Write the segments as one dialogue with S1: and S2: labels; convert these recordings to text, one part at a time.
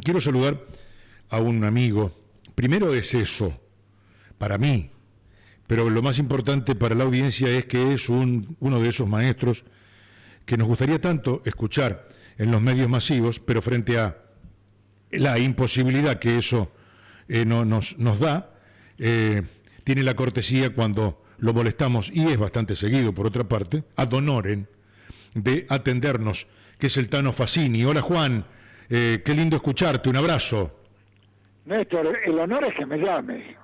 S1: quiero saludar a un amigo. Primero es eso, para mí, pero lo más importante para la audiencia es que es uno de esos maestros que nos gustaría tanto escuchar en los medios masivos, pero frente a la imposibilidad que eso nos da, tiene la cortesía cuando lo molestamos, y es bastante seguido por otra parte, ad honorem, de atendernos, que es el Tano Fassini. Hola Juan, qué lindo escucharte, un abrazo.
S2: Néstor, el honor es que me llame.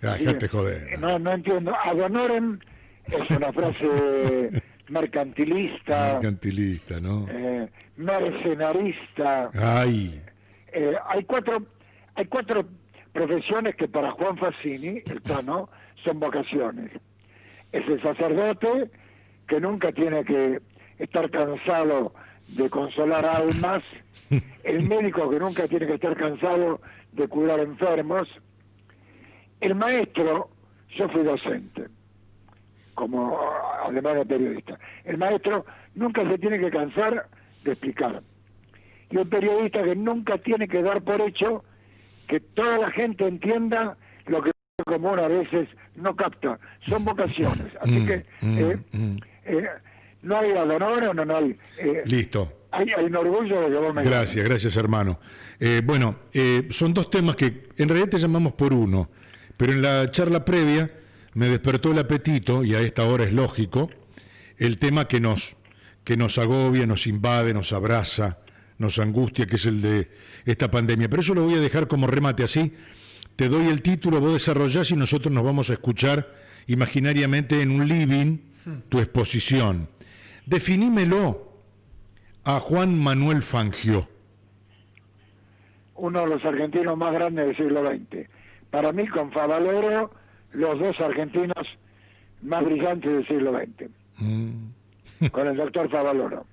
S1: Dejate joder.
S2: No entiendo. Ad honorem es una frase mercantilista.
S1: Mercantilista, ¿no?
S2: Mercenarista.
S1: Ay.
S2: Hay cuatro profesiones que para Juan Fassini, el Tano, son vocaciones. Es el sacerdote, que nunca tiene que estar cansado de consolar almas, el médico, que nunca tiene que estar cansado de curar enfermos, el maestro. Yo fui docente, como además de periodista. El maestro nunca se tiene que cansar de explicar, y el periodista, que nunca tiene que dar por hecho que toda la gente entienda lo que común a veces no capta. Son vocaciones, así que no hay ad honorem, no hay...
S1: Listo.
S2: Hay un orgullo de que vos me
S1: Gracias, gracias hermano. Son dos temas que en realidad te llamamos por uno, pero en la charla previa me despertó el apetito, y a esta hora es lógico, el tema que nos agobia, nos invade, nos abraza, nos angustia, que es el de esta pandemia. Pero eso lo voy a dejar como remate así. Te doy el título, vos desarrollás y nosotros nos vamos a escuchar imaginariamente en un living tu exposición. Definímelo a Juan Manuel Fangio.
S2: Uno de los argentinos más grandes del siglo XX. Para mí, con Favaloro, los dos argentinos más brillantes del siglo XX. Con el doctor Favaloro.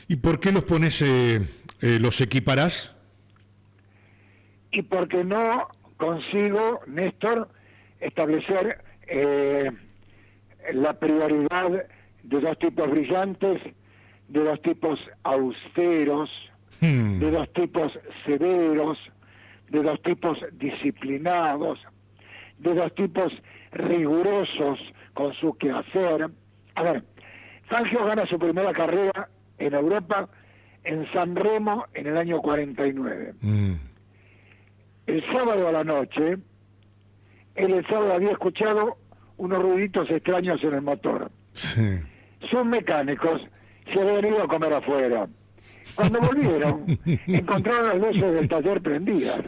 S1: ¿Y por qué los pones, los equiparás?
S2: Y porque no consigo, Néstor, establecer la prioridad de dos tipos brillantes, de dos tipos austeros, de dos tipos severos, de dos tipos disciplinados, de dos tipos rigurosos con su quehacer. A ver, Fangio gana su primera carrera en Europa en San Remo en el año 49. El sábado a la noche, él el sábado había escuchado unos ruiditos extraños en el motor.
S1: Sí.
S2: Sus mecánicos se habían ido a comer afuera. Cuando volvieron, encontraron las luces del taller prendidas.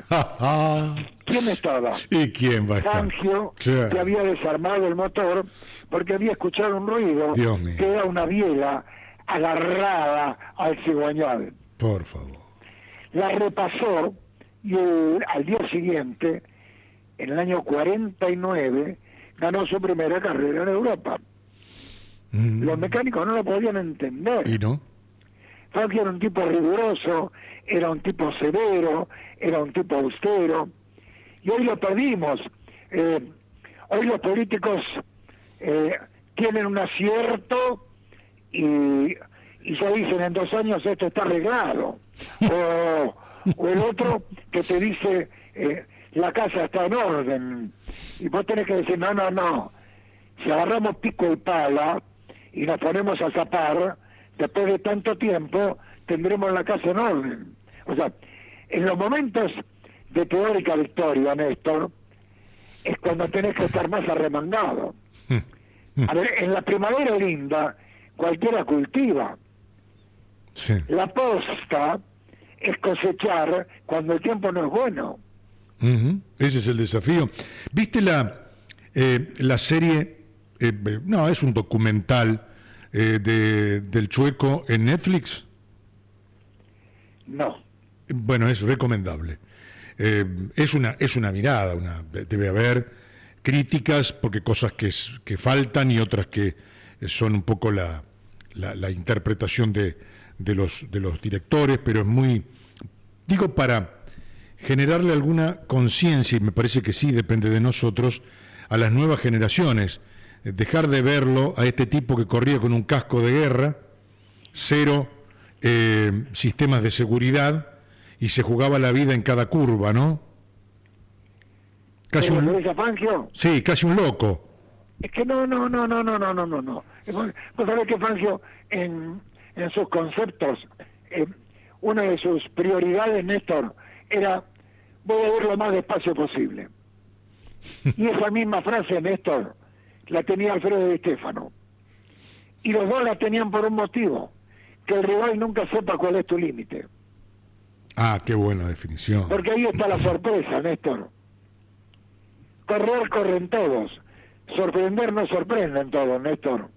S2: ¿Quién estaba?
S1: ¿Y quién va a estar?
S2: Fangio,
S1: Claro.
S2: que había desarmado el motor porque había escuchado un ruido
S1: Dios mío.
S2: que era una biela agarrada al cigüeñal.
S1: Por favor.
S2: La repasó y al día siguiente, en el año 49, ganó su primera carrera en Europa. Los mecánicos no lo podían entender.
S1: ¿Y no?
S2: Fangio era un tipo riguroso, era un tipo severo, era un tipo austero, y hoy lo perdimos. Hoy los políticos tienen un acierto y ya dicen, en 2 años esto está arreglado. O el otro que te dice, la casa está en orden, y vos tenés que decir, no, si agarramos pico y pala y nos ponemos a zapar, después de tanto tiempo tendremos la casa en orden. O sea, en los momentos de teórica victoria, Néstor, es cuando tenés que estar más arremangado. A ver, en la primavera linda cualquiera cultiva.
S1: Sí.
S2: La posta es cosechar cuando el tiempo no es bueno.
S1: Ese es el desafío. ¿Viste la serie? No, es un documental del Chueco en Netflix.
S2: No.
S1: Bueno, es recomendable. Es una mirada, debe haber críticas porque cosas que faltan y otras que son un poco la interpretación de los directores, pero es muy, digo, para generarle alguna conciencia, y me parece que sí, depende de nosotros, a las nuevas generaciones, dejar de verlo a este tipo que corría con un casco de guerra, 0 sistemas de seguridad, y se jugaba la vida en cada curva, ¿no? Casi
S2: ¿Lo ves a Fangio?
S1: Sí, casi un loco.
S2: Es que no. Vos sabés que Fangio, en sus conceptos, una de sus prioridades, Néstor, era: voy a ir lo más despacio posible. Y esa misma frase, Néstor, la tenía Alfredo Di Stéfano. Y los dos la tenían por un motivo: que el rival nunca sepa cuál es tu límite.
S1: Ah, qué buena definición.
S2: Porque ahí está la sorpresa, Néstor. Correr, corren todos. Sorprender no sorprenden todos, Néstor.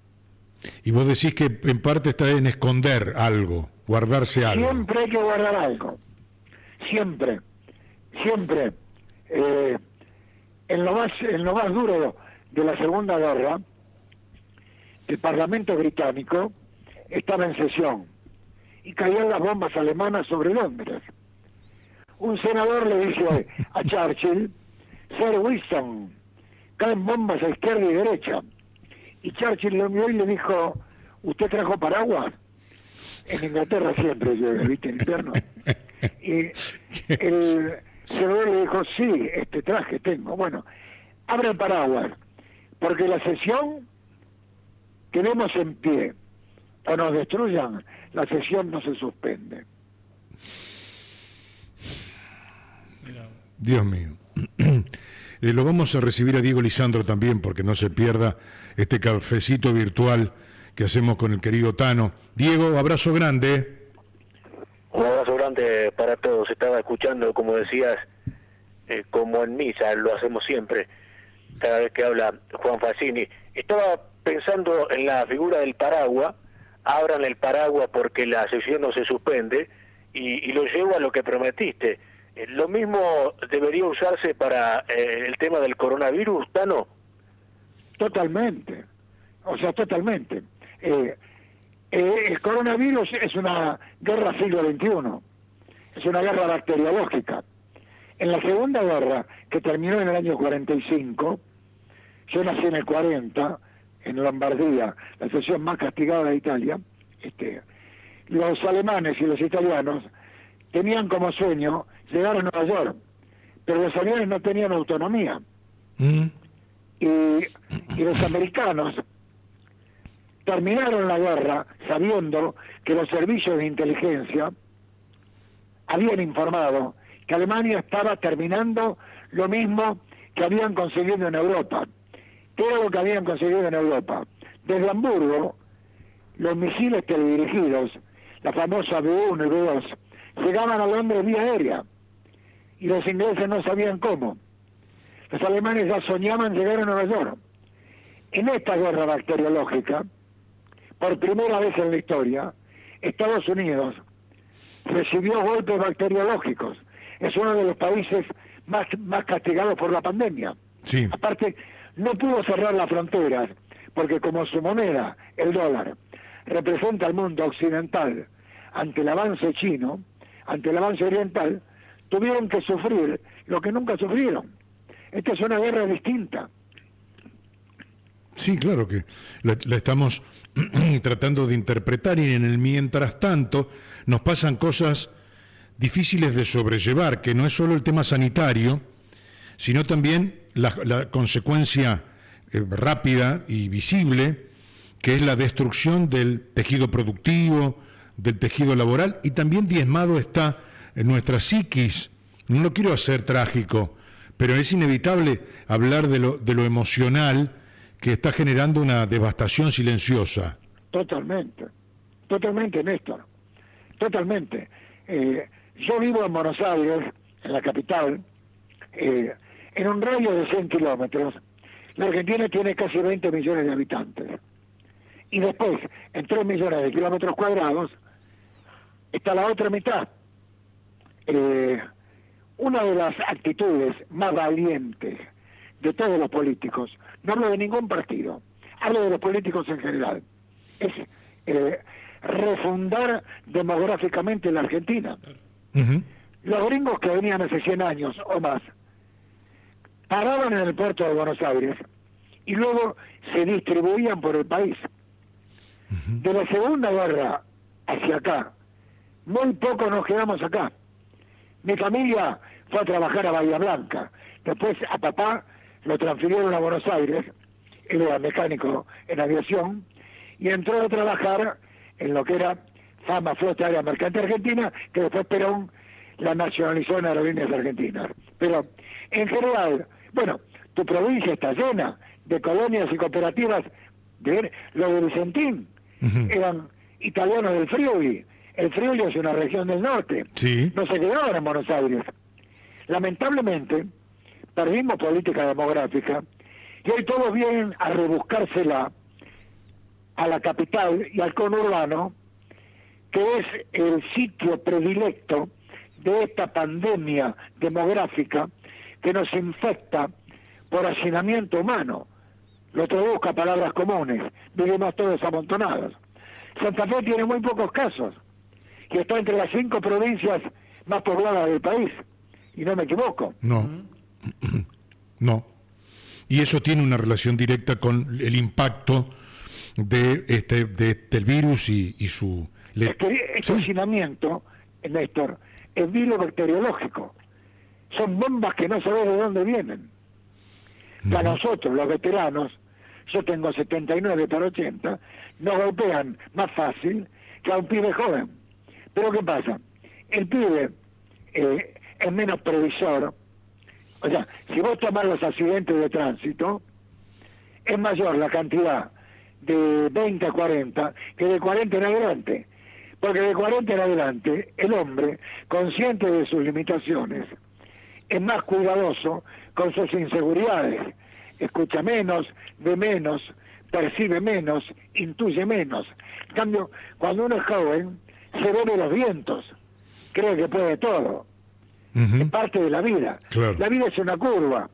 S1: Y vos decís que en parte está en esconder algo, guardarse algo.
S2: Siempre hay que guardar algo. Siempre. En lo más duro de la Segunda Guerra, el Parlamento británico estaba en sesión y caían las bombas alemanas sobre Londres. Un senador le dice a Churchill: Sir Winston, caen bombas a izquierda y derecha. Y Churchill lo miró y le dijo: ¿usted trajo paraguas? En Inglaterra siempre llueve, ¿viste? En invierno. Y el senador le dijo: sí, traje tengo. Bueno, abra el paraguas, porque la sesión, quedemos en pie o nos destruyan, la sesión no se suspende.
S1: Dios mío. Lo vamos a recibir a Diego Lisandro también, porque no se pierda este cafecito virtual que hacemos con el querido Tano. Diego, abrazo grande.
S3: Un abrazo grande para todos. Estaba escuchando, como decías, como en misa, lo hacemos siempre, cada vez que habla Juan Facini. Estaba pensando en la figura del paraguas. Abran el paraguas porque la sesión no se suspende, y lo llevo a lo que prometiste. ¿Lo mismo debería usarse para el tema del coronavirus, Tano?
S2: Totalmente. O sea, totalmente. El coronavirus es una guerra siglo XXI. Es una guerra bacteriológica. En la Segunda Guerra, que terminó en el año 45, yo nací en el 40, en Lombardía, la sección más castigada de Italia, los alemanes y los italianos tenían como sueño llegar a Nueva York, pero los aviones no tenían autonomía. Y los americanos terminaron la guerra sabiendo que los servicios de inteligencia habían informado que Alemania estaba terminando lo mismo que habían conseguido en Europa. ¿Qué era lo que habían conseguido en Europa? Desde Hamburgo, los misiles teledirigidos, la famosa B-1 y B-2, llegaban a Londres vía aérea, y los ingleses no sabían cómo. Los alemanes ya soñaban llegar a Nueva York. En esta guerra bacteriológica, por primera vez en la historia, Estados Unidos recibió golpes bacteriológicos. Es uno de los países más castigados por la pandemia.
S1: Sí.
S2: Aparte, no pudo cerrar las fronteras, porque como su moneda, el dólar, representa al mundo occidental ante el avance chino, ante el avance oriental, tuvieron que sufrir lo que nunca sufrieron. Esta es una guerra distinta.
S1: Sí, claro que la estamos tratando de interpretar, y en el mientras tanto nos pasan cosas difíciles de sobrellevar, que no es solo el tema sanitario, sino también la consecuencia rápida y visible, que es la destrucción del tejido productivo, del tejido laboral, y también diezmado está en nuestra psiquis. No lo quiero hacer trágico, pero es inevitable hablar de lo emocional, que está generando una devastación silenciosa.
S2: Totalmente, Néstor, totalmente. Yo vivo en Buenos Aires, en la capital, en un radio de 100 kilómetros. La Argentina tiene casi 20 millones de habitantes. Y después, en 3 millones de kilómetros cuadrados, está la otra mitad. Una de las actitudes más valientes de todos los políticos, no hablo de ningún partido, hablo de los políticos en general, es refundar demográficamente la Argentina. Los gringos que venían hace 100 años o más, paraban en el puerto de Buenos Aires y luego se distribuían por el país. De la Segunda Guerra hacia acá, muy poco nos quedamos acá. Mi familia fue a trabajar a Bahía Blanca. Después a papá lo transfirieron a Buenos Aires, él era mecánico en aviación, y entró a trabajar en lo que era Fama Flota Aérea Mercante Argentina, que después Perón la nacionalizó en Aerolíneas Argentinas. Pero en general, bueno, tu provincia está llena de colonias y cooperativas. Los de Vicentín eran italianos del Friuli. El Friuli es una región del norte.
S1: Sí.
S2: No se quedaban en Buenos Aires. Lamentablemente, perdimos política demográfica y hoy todos vienen a rebuscársela a la capital y al conurbano, que es el sitio predilecto de esta pandemia demográfica que nos infecta por hacinamiento humano. Lo traduzco a palabras comunes, vivimos todos amontonados. Santa Fe tiene muy pocos casos y está entre las 5 provincias más pobladas del país, y no me equivoco.
S1: No, no. Y eso tiene una relación directa con el impacto del virus y su...
S2: Es que este hacinamiento, Néstor, es virus bacteriológico. Son bombas que no sabes de dónde vienen. Para nosotros, los veteranos, yo tengo 79 para 80, nos golpean más fácil que a un pibe joven. Pero ¿qué pasa? El pibe es menos previsor. O sea, si vos tomás los accidentes de tránsito, es mayor la cantidad de 20 a 40 que de 40 en adelante. Porque de 40 en adelante, el hombre, consciente de sus limitaciones, es más cuidadoso con sus inseguridades. Escucha menos, ve menos, percibe menos, intuye menos. En cambio, cuando uno es joven, se bebe los vientos, cree que puede todo. Es parte de la vida.
S1: Claro.
S2: La vida es una curva.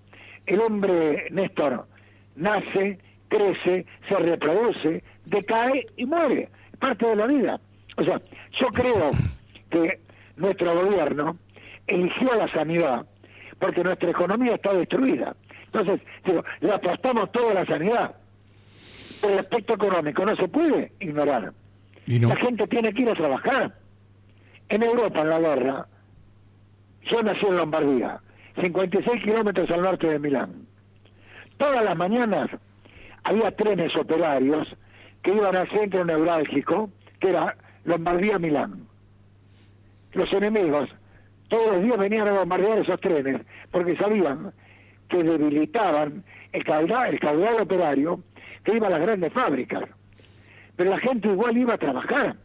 S2: El hombre, Néstor, nace, crece, se reproduce, decae y muere. Es parte de la vida. O sea, yo creo que nuestro gobierno eligió la sanidad porque nuestra economía está destruida. Entonces, digo, le apostamos toda la sanidad. Por el aspecto económico no se puede ignorar.
S1: Y no.
S2: La gente tiene que ir a trabajar. En Europa, en la guerra, yo nací en Lombardía, 56 kilómetros al norte de Milán. Todas las mañanas había trenes operarios que iban al centro neurálgico, que era Lombardía-Milán. Los enemigos todos los días venían a bombardear esos trenes, porque sabían que debilitaban el caudal operario que iba a las grandes fábricas. Pero la gente igual iba a trabajar.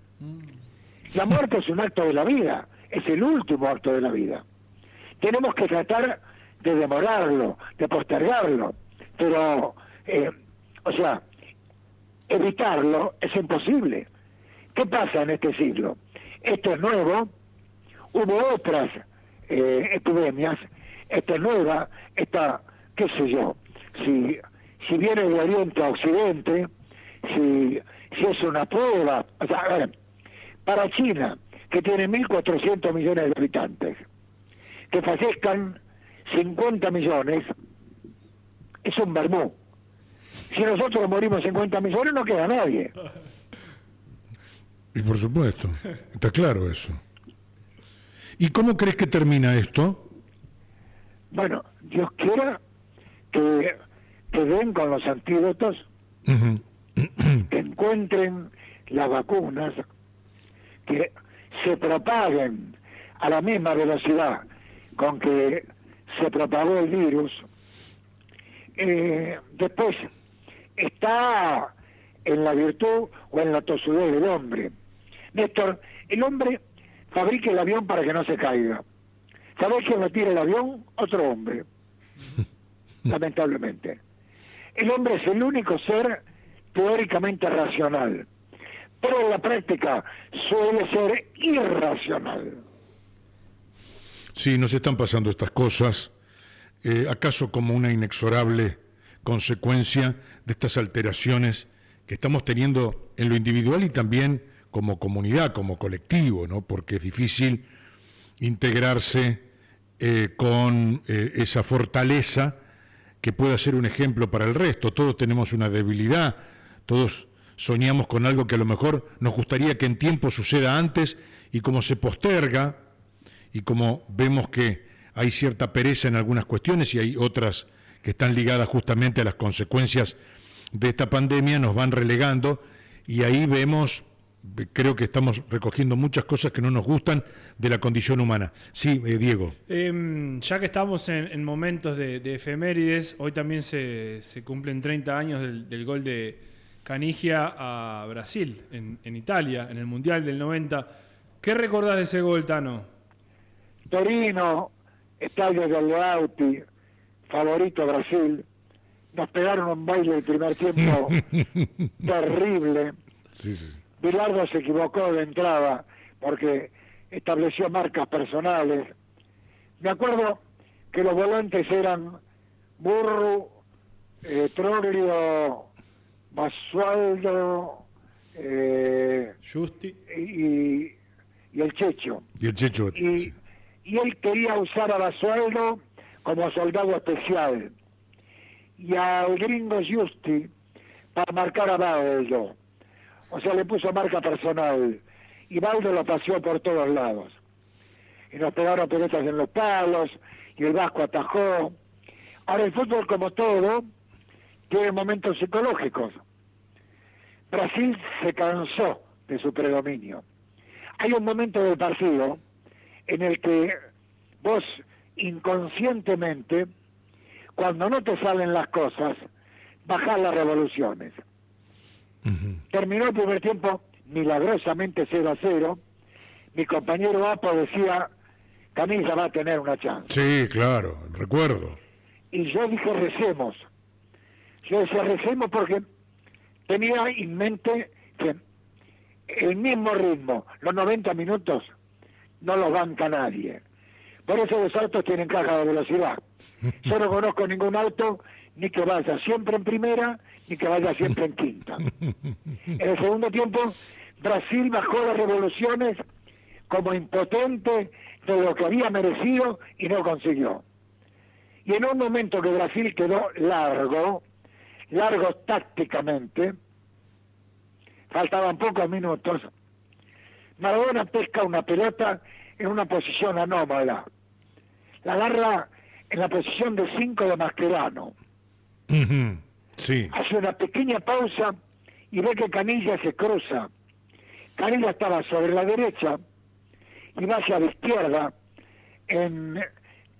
S2: La muerte es un acto de la vida, es el último acto de la vida. Tenemos que tratar de demorarlo, de postergarlo, pero, o sea, evitarlo es imposible. ¿Qué pasa en este siglo? Esto es nuevo, hubo otras epidemias, esta es nueva, esta, qué sé yo, si viene de Oriente a Occidente, si es una prueba, o sea, a ver, para China, que tiene 1.400 millones de habitantes, que fallezcan 50 millones, es un vermú. Si nosotros morimos 50 millones, no queda nadie.
S1: Y por supuesto, está claro eso. ¿Y cómo crees que termina esto?
S2: Bueno, Dios quiera que den con los antídotos, que encuentren las vacunas, que se propaguen a la misma velocidad con que se propagó el virus. Después está en la virtud o en la tosudez del hombre. Néstor, el hombre fabrica el avión para que no se caiga. ¿Sabés quién lo tira el avión? Otro hombre. Lamentablemente. El hombre es el único ser teóricamente racional, pero en la práctica suele ser irracional.
S1: Sí, nos están pasando estas cosas, acaso como una inexorable consecuencia de estas alteraciones que estamos teniendo en lo individual y también como comunidad, como colectivo, ¿no? Porque es difícil integrarse con esa fortaleza que pueda ser un ejemplo para el resto. Todos tenemos una debilidad, todos soñamos con algo que a lo mejor nos gustaría que en tiempo suceda antes, y como se posterga y como vemos que hay cierta pereza en algunas cuestiones y hay otras que están ligadas justamente a las consecuencias de esta pandemia, nos van relegando, y ahí vemos, creo que estamos recogiendo muchas cosas que no nos gustan de la condición humana. Sí, Diego.
S4: Ya que estamos en momentos de efemérides, hoy también se cumplen 30 años del gol de Canigia a Brasil, en Italia, en el Mundial del 90. ¿Qué recordás de ese gol, Tano?
S2: Torino, estadio del Lauti, favorito Brasil, nos pegaron un baile el primer tiempo terrible.
S1: Sí, sí.
S2: Bilardo se equivocó de entrada porque estableció marcas personales. Me acuerdo que los volantes eran Burru, Troglio, Basualdo
S4: Justi
S2: y el Checho.
S1: Y el Checho.
S2: Y él quería usar a Basualdo como soldado especial y al gringo Justi para marcar a Baldo. O sea, le puso marca personal y Baldo lo paseó por todos lados. Y nos pegaron pelotas en los palos y el Vasco atajó. Ahora, el fútbol, como todo, tiene momentos psicológicos. Brasil se cansó de su predominio. Hay un momento del partido en el que vos inconscientemente, cuando no te salen las cosas, bajás las revoluciones.
S1: Uh-huh.
S2: Terminó el primer tiempo milagrosamente 0-0. Mi compañero Apo decía, Canilla va a tener una chance.
S1: Sí, claro, recuerdo.
S2: Y yo dije, recemos. Yo decía, recemos porque tenía en mente que el mismo ritmo, los 90 minutos, no los banca nadie. Por eso los autos tienen caja de velocidad. Yo no conozco ningún auto ni que vaya siempre en primera, ni que vaya siempre en quinta. En el segundo tiempo, Brasil bajó las revoluciones como impotente de lo que había merecido y no consiguió. Y en un momento que Brasil quedó largo tácticamente, faltaban pocos minutos, Maradona pesca una pelota en una posición anómala. La agarra en la posición de 5 de Mascherano.
S1: Uh-huh. Sí.
S2: Hace una pequeña pausa y ve que Canilla se cruza. Canilla estaba sobre la derecha y va hacia la izquierda en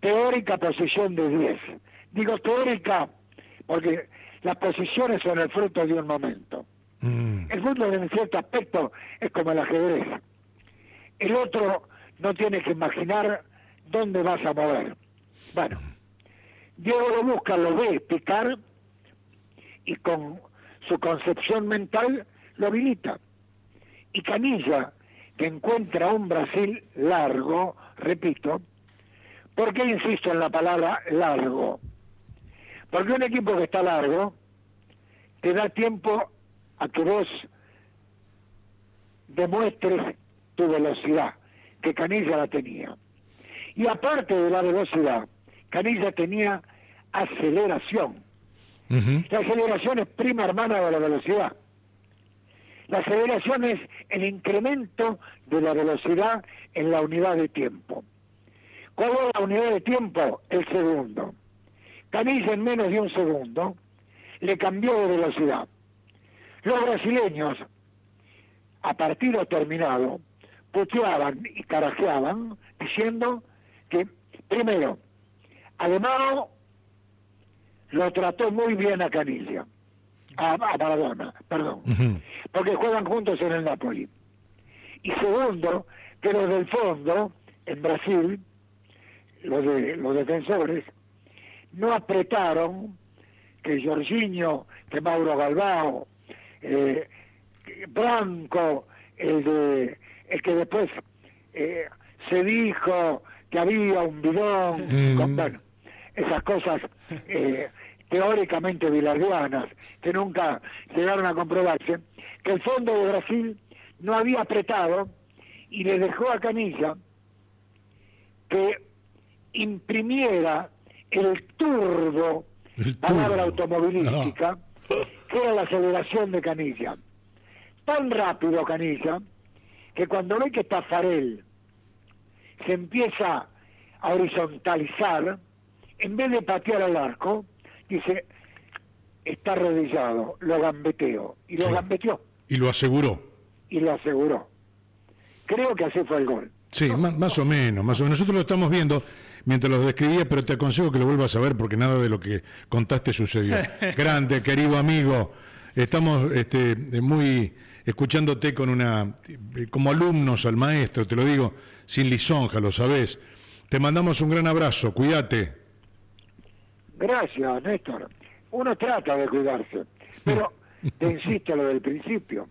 S2: teórica posición de 10. Digo teórica porque las posiciones son el fruto de un momento. El fútbol en cierto aspecto es como el ajedrez. El otro no tiene que imaginar dónde vas a mover. Bueno, Diego lo busca, lo ve picar y con su concepción mental lo habilita. Y Canilla, que encuentra un Brasil largo, repito, ¿por qué insisto en la palabra largo? Porque un equipo que está largo te da tiempo a que vos demuestres tu velocidad, que Canilla la tenía. Y aparte de la velocidad, Canilla tenía aceleración.
S1: Uh-huh.
S2: La aceleración es prima hermana de la velocidad. La aceleración es el incremento de la velocidad en la unidad de tiempo. ¿Cuál es la unidad de tiempo? El segundo. Canilla en menos de un segundo le cambió de velocidad. Los brasileños, a partido terminado, puteaban y carajeaban diciendo que, primero, Alemão lo trató muy bien a Canilla, a Maradona, perdón,
S1: Uh-huh.
S2: porque juegan juntos en el Napoli. Y segundo, que los del fondo, en Brasil, los defensores, no apretaron que Jorginho, que Mauro Galvão, Branco, el que después se dijo que había un bidón, bueno, esas cosas teóricamente bilardianas que nunca llegaron a comprobarse, que el fondo de Brasil no había apretado y le dejó a Canilla que imprimiera el turbo, palabra automovilística, que era la aceleración de Canilla. Tan rápido Canilla, que cuando ve que Tafarel se empieza a horizontalizar, en vez de patear al arco, dice, está arrodillado, lo gambeteo, y lo
S1: Sí.
S2: gambeteó,
S1: Y lo aseguró.
S2: y lo aseguró. Creo que así fue el gol.
S1: Sí, más o menos, más o menos. Nosotros lo estamos viendo mientras lo describía, pero te aconsejo que lo vuelvas a ver porque nada de lo que contaste sucedió. Grande, querido amigo, estamos muy escuchándote con como alumnos al maestro, te lo digo, sin lisonja, lo sabés. Te mandamos un gran abrazo, cuídate.
S2: Gracias, Néstor. Uno trata de cuidarse, pero te insisto lo del principio.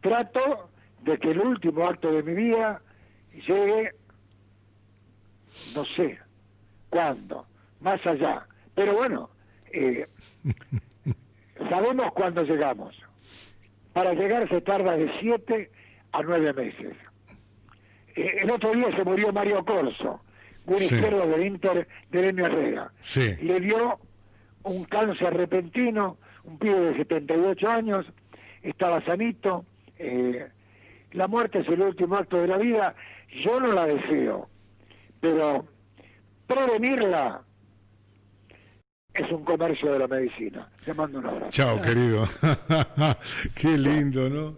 S2: Trato de que el último acto de mi vida llegue, no sé cuándo, más allá. Pero bueno, sabemos cuándo llegamos. Para llegar se tarda de 7 a 9 meses. El otro día se murió Mario Corso, un
S1: Sí.
S2: izquierdo del Inter de Lemmy Herrera.
S1: Sí.
S2: Le dio un cáncer repentino, un pibe de 78 años, estaba sanito. La muerte es el último acto de la vida. Yo no la deseo, pero prevenirla es un comercio de la medicina. Te mando un abrazo.
S1: Chao, querido. Qué lindo, ¿no?